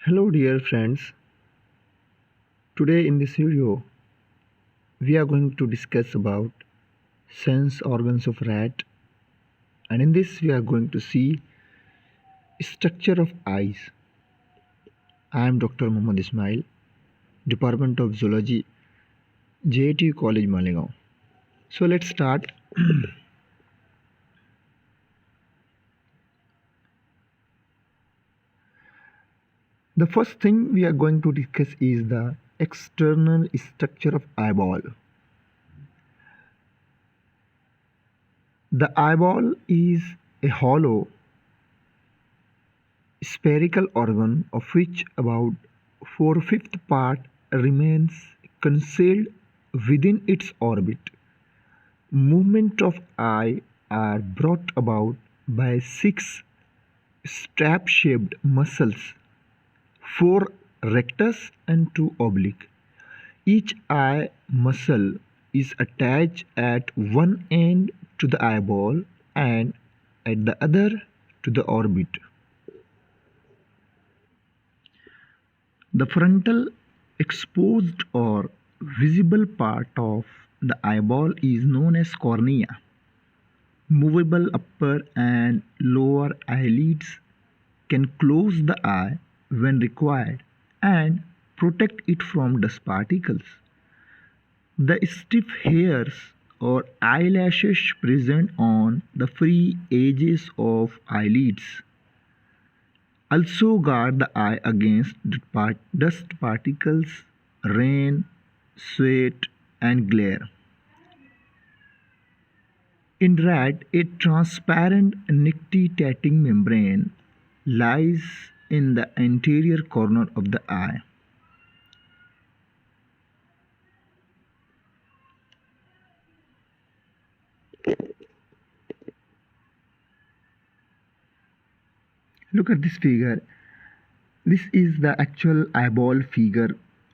Hello dear friends, today in this video we are going to discuss about sense organs of rat, and in this we are going to see structure of eyes. I am Dr. Muhammad Ismail, Department of Zoology, JATU College Malegaon. So let's start. The first thing we are going to discuss is the external structure of eyeball. The eyeball is a hollow spherical organ of which about 4/5 part remains concealed within its orbit. Movement of eye are brought about by 6 strap-shaped muscles, 4 rectus and 2 oblique. Each eye muscle is attached at one end to the eyeball and at the other to the orbit. The frontal exposed or visible part of the eyeball is known as cornea. Movable upper and lower eyelids can close the eye when required and protect it from dust particles. The stiff hairs or eyelashes present on the free edges of eyelids also guard the eye against dust particles, rain, sweat, and glare. In rat, a transparent nictitating membrane lies in the anterior corner of the eye. Look at this figure. This is the actual eyeball figure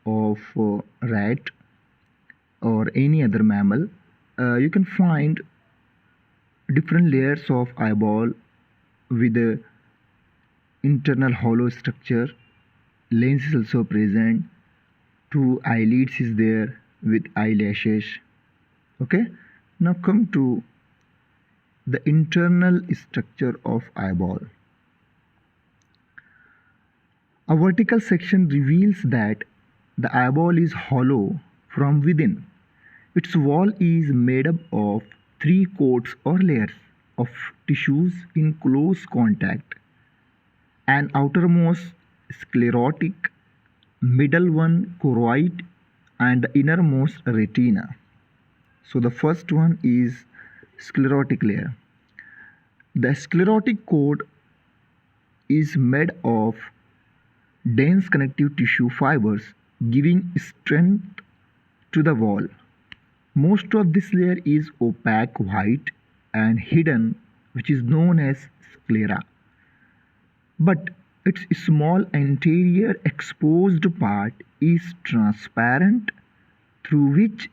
of rat or any other mammal. You can find different layers of eyeball with a internal hollow structure. Lens is also present. 2 eyelids is there with eyelashes. Okay, now come to the internal structure of eyeball. A vertical section reveals that the eyeball is hollow from within. Its wall is made up of 3 coats or layers of tissues in close contact. An outermost sclerotic, middle one choroid, and the innermost retina. So the first one is sclerotic layer. The sclerotic coat is made of dense connective tissue fibers giving strength to the wall. Most of this layer is opaque white and hidden, which is known as sclera. But its small anterior exposed part is transparent through which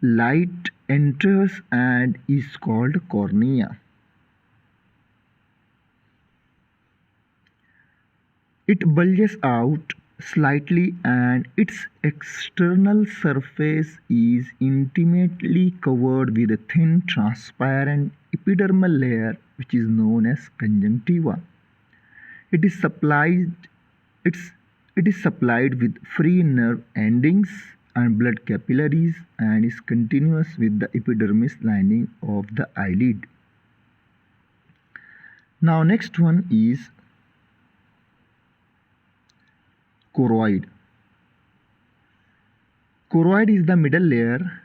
light enters and is called cornea. It bulges out slightly and its external surface is intimately covered with a thin transparent epidermal layer which is known as conjunctiva. It is supplied with free nerve endings and blood capillaries and is continuous with the epidermis lining of the eyelid. Now next one is choroid. Choroid is the middle layer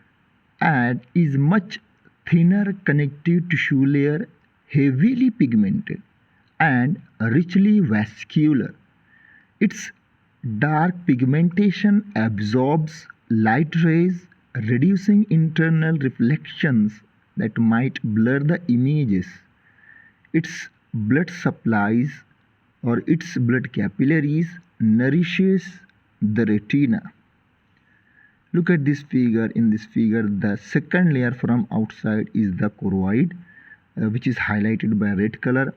and is much thinner connective tissue layer, heavily pigmented and richly vascular. Its dark pigmentation absorbs light rays, reducing internal reflections that might blur the images. Its blood supplies or its blood capillaries nourishes the retina. Look at this figure. In this figure, the second layer from outside is the choroid, which is highlighted by red color.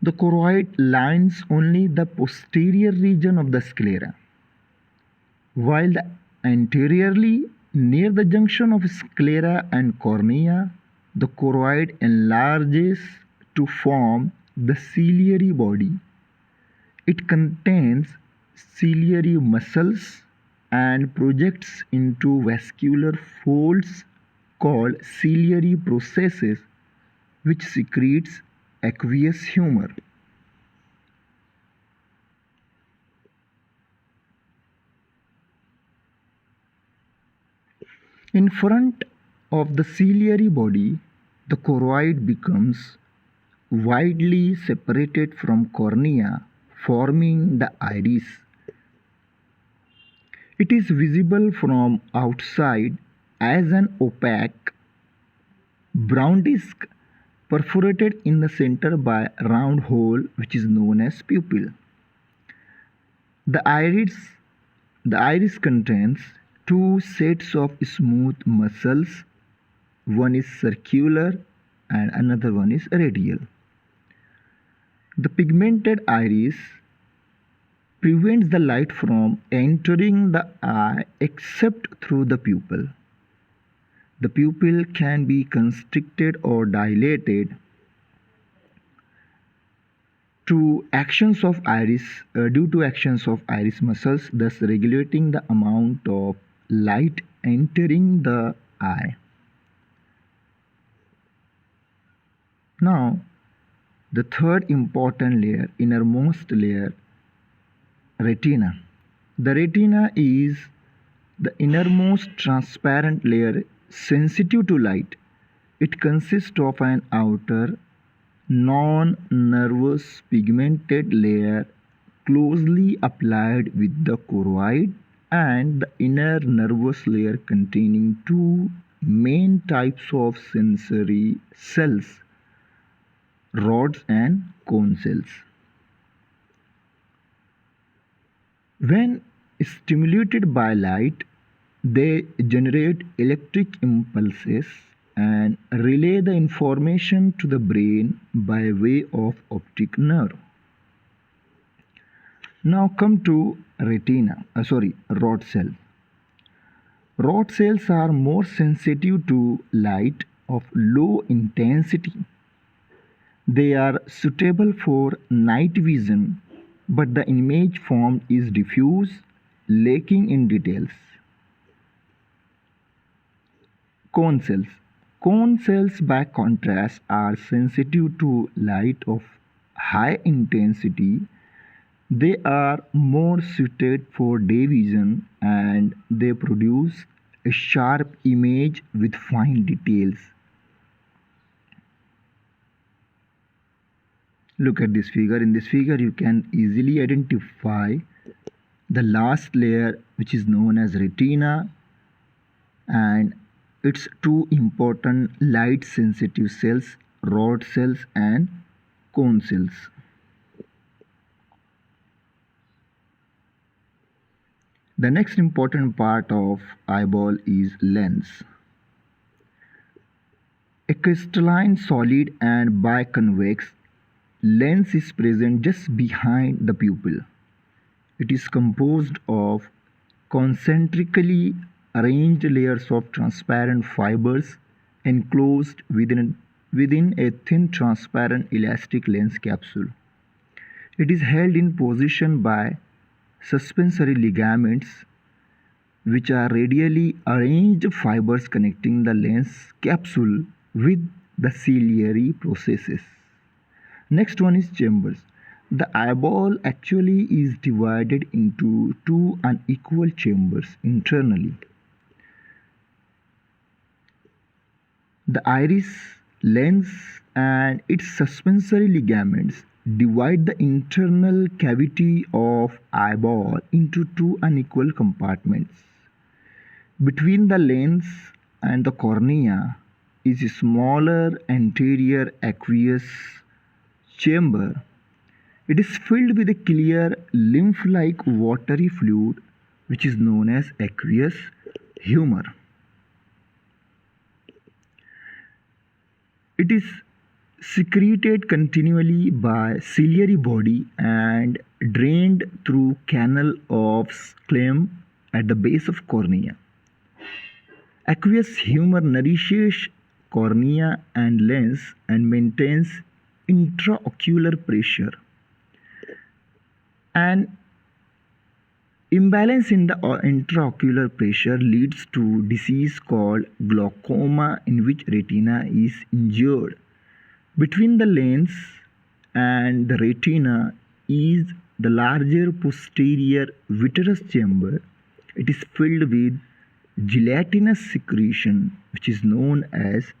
The choroid lines only the posterior region of the sclera, while anteriorly near the junction of sclera and cornea, the choroid enlarges to form the ciliary body. It contains ciliary muscles and projects into vascular folds called ciliary processes, which secretes aqueous humor. In front of the ciliary body, the choroid becomes widely separated from cornea, forming the iris. It is visible from outside as an opaque brown disc perforated in the center by a round hole which is known as pupil. The iris, the iris contains two sets of smooth muscles. One is circular and another one is radial. The pigmented iris prevents the light from entering the eye except through the pupil. The pupil can be constricted or dilated due to actions of iris muscles, thus regulating the amount of light entering the eye. Now, the third important layer, innermost layer, retina. The retina is the innermost transparent layer sensitive to light. It consists of an outer non-nervous pigmented layer closely applied with the choroid and the inner nervous layer containing two main types of sensory cells, rods and cone cells. When stimulated by light, they generate electric impulses and relay the information to the brain by way of optic nerve. Now come to rod cell. Rod cells are more sensitive to light of low intensity. They are suitable for night vision, but the image formed is diffuse, lacking in details. Cone cells. Cone cells, by contrast, are sensitive to light of high intensity. They are more suited for day vision and they produce a sharp image with fine details. Look at this figure. In this figure, you can easily identify the last layer, which is known as retina, and its two important light sensitive cells, rod cells and cone cells. The next important part of eyeball is lens. A crystalline solid and biconvex lens is present just behind the pupil. It is composed of concentrically arranged layers of transparent fibers enclosed within a thin transparent elastic lens capsule. It is held in position by suspensory ligaments, which are radially arranged fibers connecting the lens capsule with the ciliary processes. Next one is chambers. The eyeball actually is divided into two unequal chambers internally. The iris, lens, and its suspensory ligaments divide the internal cavity of eyeball into two unequal compartments. Between the lens and the cornea is a smaller anterior aqueous chamber. It is filled with a clear lymph-like watery fluid which is known as aqueous humor. It is secreted continually by ciliary body and drained through canal of Sclera at the base of cornea. Aqueous humor nourishes cornea and lens and maintains intraocular pressure. An imbalance in the intraocular pressure leads to disease called glaucoma, in which retina is injured. Between the lens and the retina is the larger posterior vitreous chamber. It is filled with gelatinous secretion, which is known as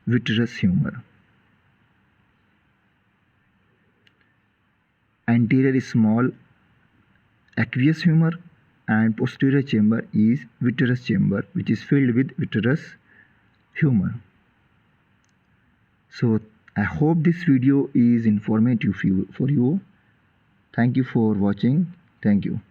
vitreous humor. Anterior is small aqueous humor and posterior chamber is vitreous chamber, which is filled with vitreous humor. So I hope this video is informative for you. Thank you for watching. Thank you.